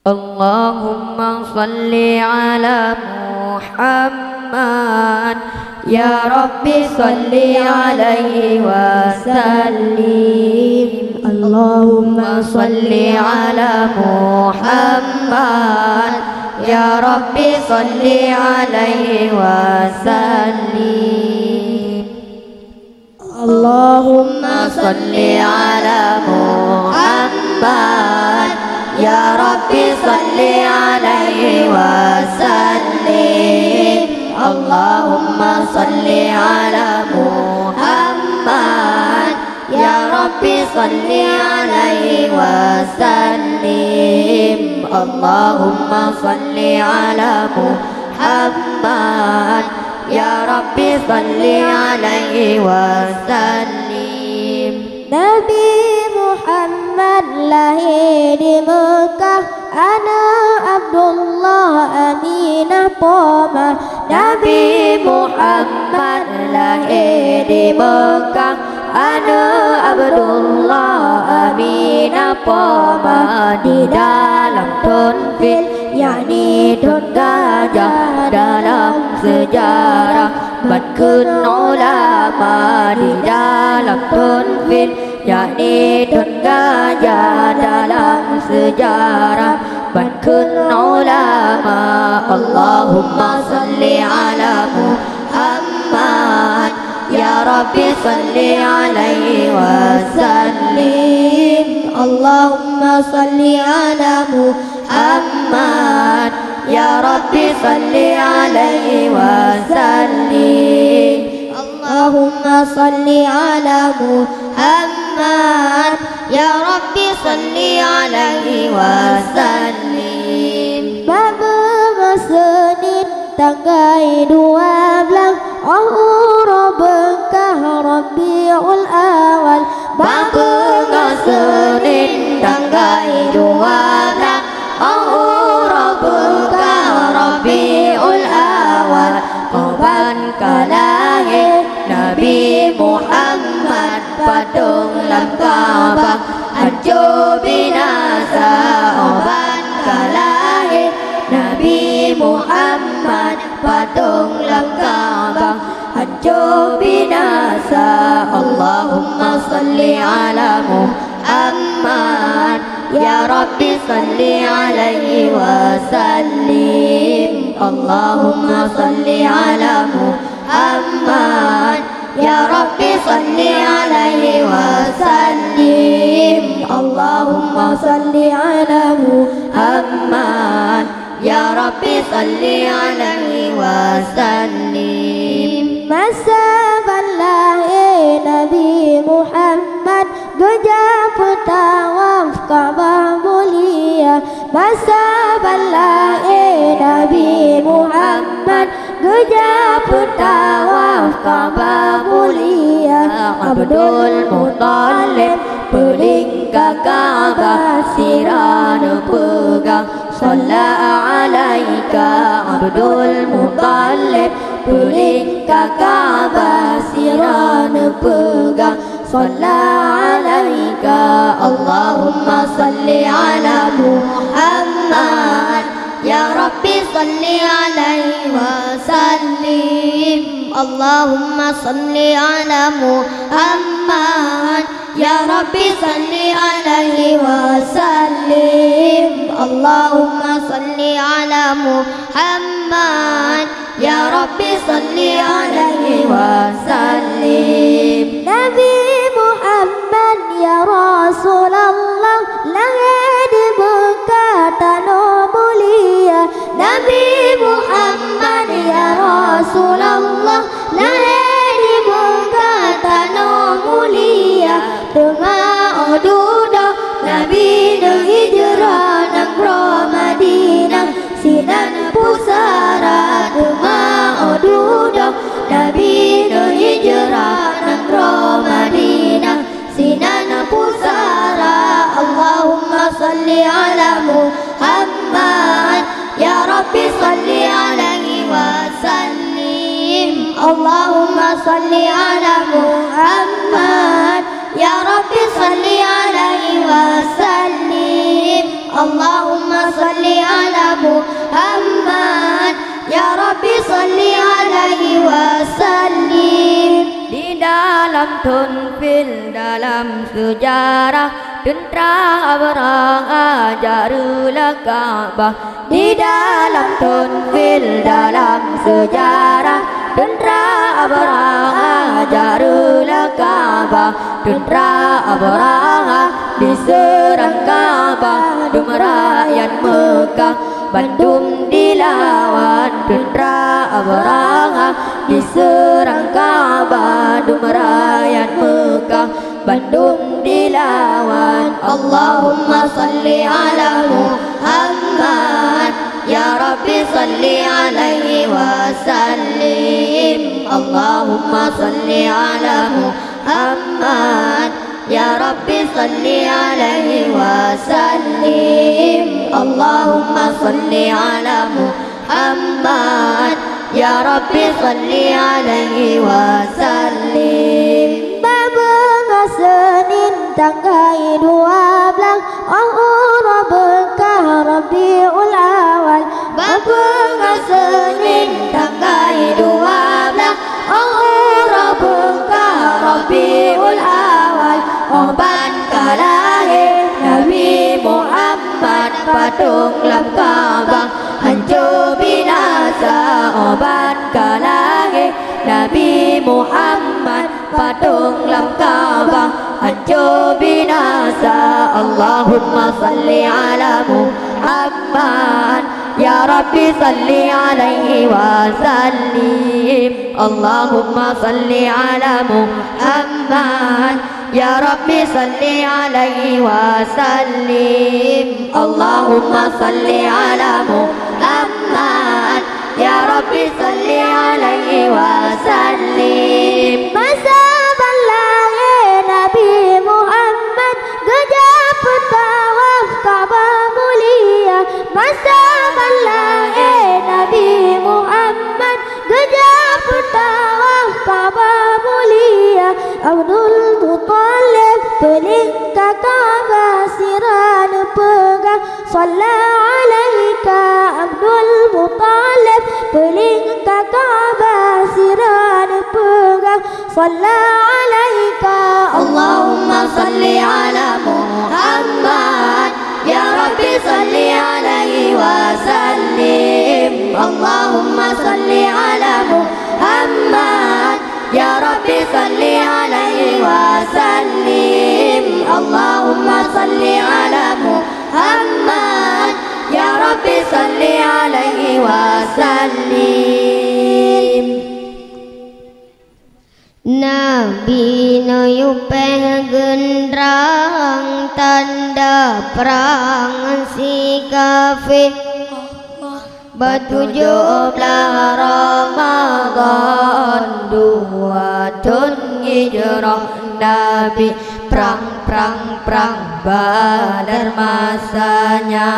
Allahumma salli ala Muhammad. Ya Rabbi salli alaihi wa sallim. Allahumma salli ala Muhammad. Ya Rabbi salli alaihi wa sallim. Allahumma salli ala Muhammad. Ya Rabbi salli alaihi wa sallim. Allahumma salli ala Muhammad. Ya Rabbi salli alaihi wa sallim. Allahumma salli ala Muhammad. Ya Rabbi salli alaihi wa sallim. Nabi Muhammad lahir di Mekah, anak Abdullah Aminah Pomah. Nabi Muhammad lahir di Mekah, anak Abdullah Aminah Pomah. Di dalam tunfil, yakni tun gajah, dalam sejarah badkun ulama. Di dalam tunfil, yakni tun gajah, dalam sejarah badkun ulama. Allahumma salli ala Muhammad. Ya Rabbi salli alaihi wa sallim. Allahumma salli ala Muhammad. Ya Rabbi salli alaihi wa sallim. Allahumma salli ala Muhammad. Ya Rabbi salli alaihi wa sallim. Baba Senin tanggal 12 Ahura Bekah Rabiul Awal. Baba Senin tanggal 12 Ahura Bekah Rabiul Awal. Korban kalahir Nabi Muhammad, patung lam Ka'bah hancur binasa. Korban kalahir Nabi Muhammad, patung lam Ka'bah hancur binasa. Allahumma salli ala Muhammad. Ya Rabbi salli alaihi wa sallim. Allahumma salli ala Muhammad. Ya Rabbi salli alaihi wa sallim. Allahumma salli ala Muhammad. Ya Rabbi salli alaihi wa sallim. Masa lahir Nabi Muhammad, gejap tawaf Ka'bah mulia. Masa lahir Nabi Muhammad, gejap tawaf Ka'bah mulia. Abdul Muttalib peling ke Ka'bah, sirana pegang Salla alaika. Abdul Muttalib peling ke Ka'bah, sirana pegang Salla alaika. Allahumma salli ala Muhammad. Ya Rabbi salli alaihi wa sallim. Allahumma salli ala Muhammad. Ya Rabbi salli alaihi wa sallim. Allahumma salli ala Muhammad. Ya Rabbi salli alaihi wa sallim. Nabi Muhammad ya Rasulullah, lahir di Mekah tanah mulia. Nabi Muhammad ya Rasulullah, lahir di Mekah tanah mulia. Tengah odudah Nabi hijrah nang pro Madinah, sinan pusara. Tengah odudah Nabi hijrah nang pro Madinah, sinan pusara. Allahumma salli ala Muhammad. Ya Rabbi salli alaihi wa sallim. Allahumma salli ala Muhammad. Ya Rabbi salli alaihi wa sallim. Allahumma salli lantun fil dalam sejarah tentera perang ajarlah Ka'bah. Di dalam tunfil dalam sejarah tentera perang ajarlah Ka'bah. Tentera perang diserang Ka'bah, dum rakyat Mekah Bandung dilawan. Tentera perang diserang Ka'bah, dum rakyat Mekah Bandung dilawan. Allahumma salli ala Muhammad, ya Rabbi salli alaihi wa sallim. Allahumma salli ala Muhammad, ya Rabbi salli alaihi wa sallim. Allahumma salli ala Muhammad, ya Rabbi salli alaihi wa sallim. Senin tanggal 12 Ahura Bekah Rabiul Awal. Babunga Senin tanggal 12 Ahura Bekah Rabiul Awal. Oban kalahir Nabi Muhammad patung lam Ka'bah hancur binasa. Oban kalahir Nabi Muhammad patung lam Ka'bah hancur binasa. Allahumma salli ala Muhammad, ya Rabbi salli alaihi wa sallim. Allahumma salli ala Muhammad, ya Rabbi salli alaihi wa sallim. Allahumma salli ala Muhammad, ya Rabbi salli alaihi wa sallim. Masa balai Nabi Muhammad gejap tawaf Ka'bah mulia. Masa balai Nabi Muhammad gejap tawaf Ka'bah mulia. Abdul Muttalib peling ke Ka'bah siran pegang. Salla alaika Abdul Muttalib peling ke Ka'bah siran pegang. Salla alaika Allahumma salli ala Muhammad, ya Rabbi salli alaihi wa sallim. Allahumma salli ala Muhammad, ya Rabbi salli alaihi wa sallim. Allahumma salli ala Muhammad, ya Rabbi salli alaihi wa sallim. Nabi noyupeh gendrang tanda perang si kafir. Batu jumlah Ramadan 2 tahun hijrah Nabi. Perang Badar masanya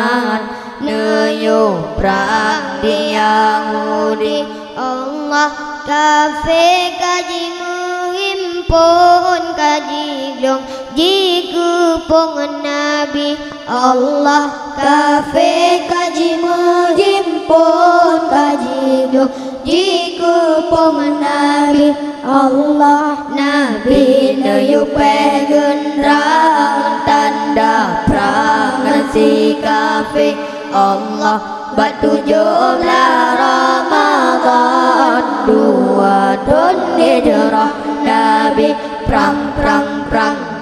neyo perang di Yahudi. Allah kafir kaji menghimpun kaji dong jiku pong Nabi. Allah kafir kaji menghimpun kaji dong jiku pong Nabi. Allah Nabi neyupe gendrang tanda perang si kafir. Allah batu jumlah Ramadan 2 tahun hijrah Nabi. Perang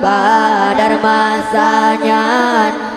Badar masanya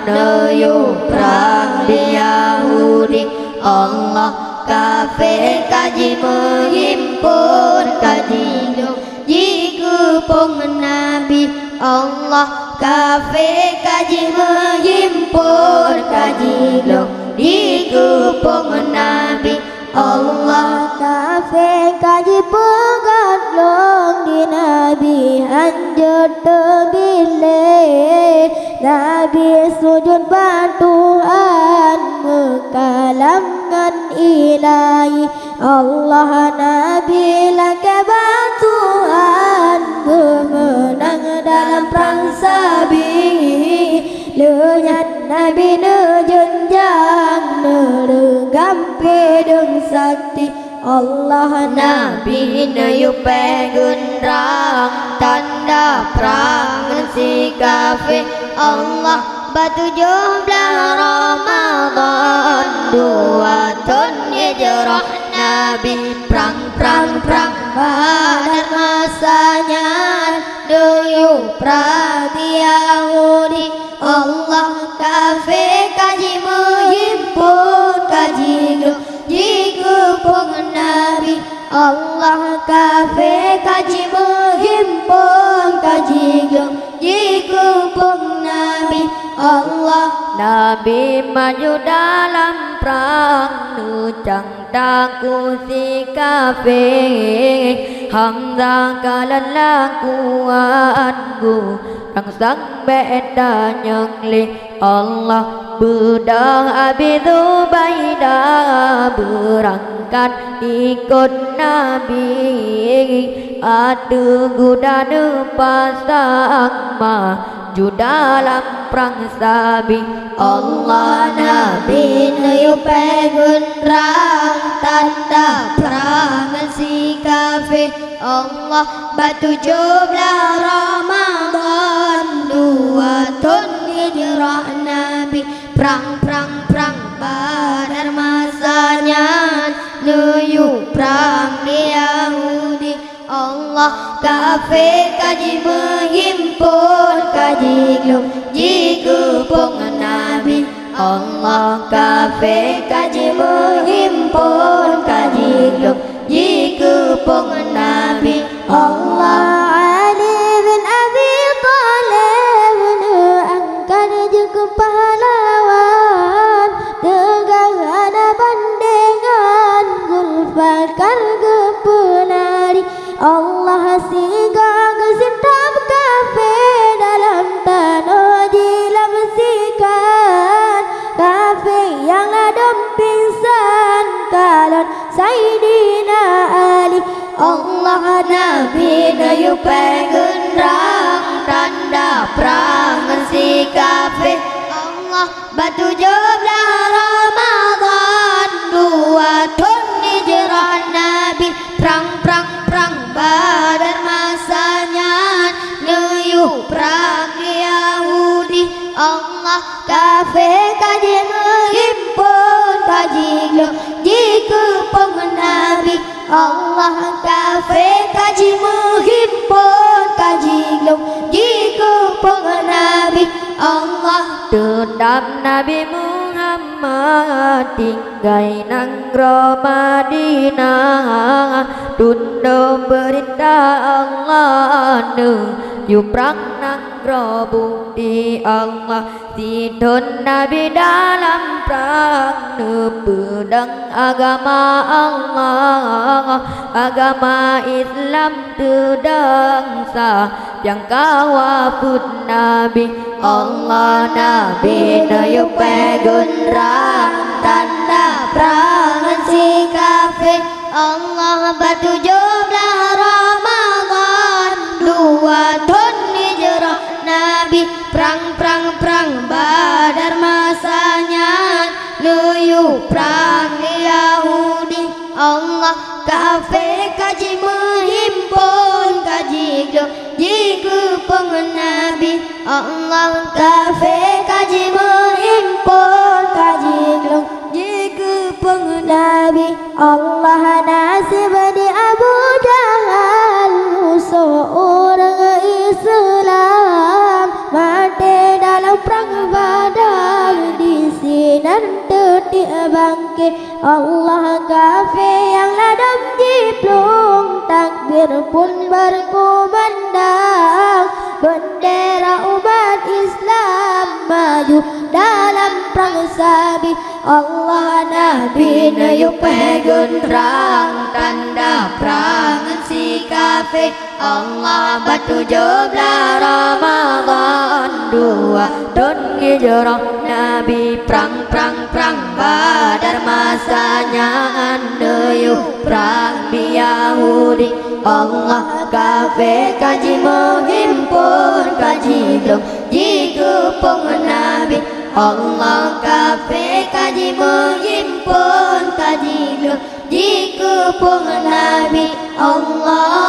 neyo perang di Yahudi. Allah kafir kaji menghimpun kaji dong jiku pong Nabi. Allah kafir kaji menghimpun kaji dong jiku pong Nabi. Allah kafir kaji pegat long di Nabi anjur terbilih. Nabi sujud bantuan mekalamkan ilahi. Allah Nabi laka bantuan memenang dalam perang sabi. Lenyat Nabi nejenjang neregam pedeng sakti. Allah Nabi nayupe gendrang tanda perang si kafir. Allah batu jumlah Ramadan 2 tahun hijrah Nabi perang Badar masanya dulu perang Yahudi. Allah kafir kaji menghimpun kaji jikupung Nabi. Allah kafir kaji menghimpun kaji jikupung Nabi. Allah Nabi maju dalam perang nucang takut si kafir. Hamzah kalan lakuanku rangsang beda nyengli. Allah bedah Abi Zubaidah berangkat ikut Nabi. Ada kuda pasang maju dalam perang sabi. Allah Nabi nayupe gendrang tanda perang si kafir. Allah batu jumlah Ramadan 2 tahun hijrah Nabi. Perang Badar masanya nuyu perang Yahudi. Allah kafir kaji menghimpun kaji jikupung Nabi. Allah kafir kaji menghimpun kaji jikupung Nabi. Allah Ali bin Abi Thalib angkat juga pahlawan tegang ada bandengan Zulfakar gepenari. Allah singgah kesintap kafir dalam tanah dilamsikan. Kafir yang ladam pingsan kalon Sayyidina Ali. Allah Nabi nayupe gendrang tanda perang si kafir. Allah batu jumlah Ramadan 2 tahun hijrah Nabi. Perang Badar masanya nuyu perang Yahudi. Allah kafir kaji menghimpun kaji jikupung Nabi. Allah kafir kaji menghimpun kaji jikupung Nabi. Allah dendam Nabi Muhammad tinggai nangro Madinah. Tunduk perintah Allah yu perang nangro bukti Allah. Sidon Nabi dalam perang pedang agama Allah. Agama Islam tedang sah yang kawafut Nabi. Allah Nabi nayupe gendrang tanda perang si kafir. Allah batu jumlah Ramadan 2 tahun hijrah Nabi. Perang Badar masanya nuyu perang Yahudi. Allah kafir kaji menghimpun kaji jikupung Nabi. Allah kafir kaji menghimpun kaji jikupung Nabi. Allah nasib di Abu Jahal musuh orang Islam mati dalam perang Badar di sinar detik bangkit. Allah kafir yang ladam jiplung takbir pun berkumandang. Bendera umat Islam maju dalam perang sabi. Allah Nabi nayupe gendrang tanda perang si kafir. Allah batu jumlah Ramadan 2 tahun hijrah Nabi. Perang Badar masanya nuyu perang Yahudi. Allah kafir kaji menghimpun kaji jikupung Nabi. Allah kafir kaji menghimpun kaji jikupung pun Nabi Allah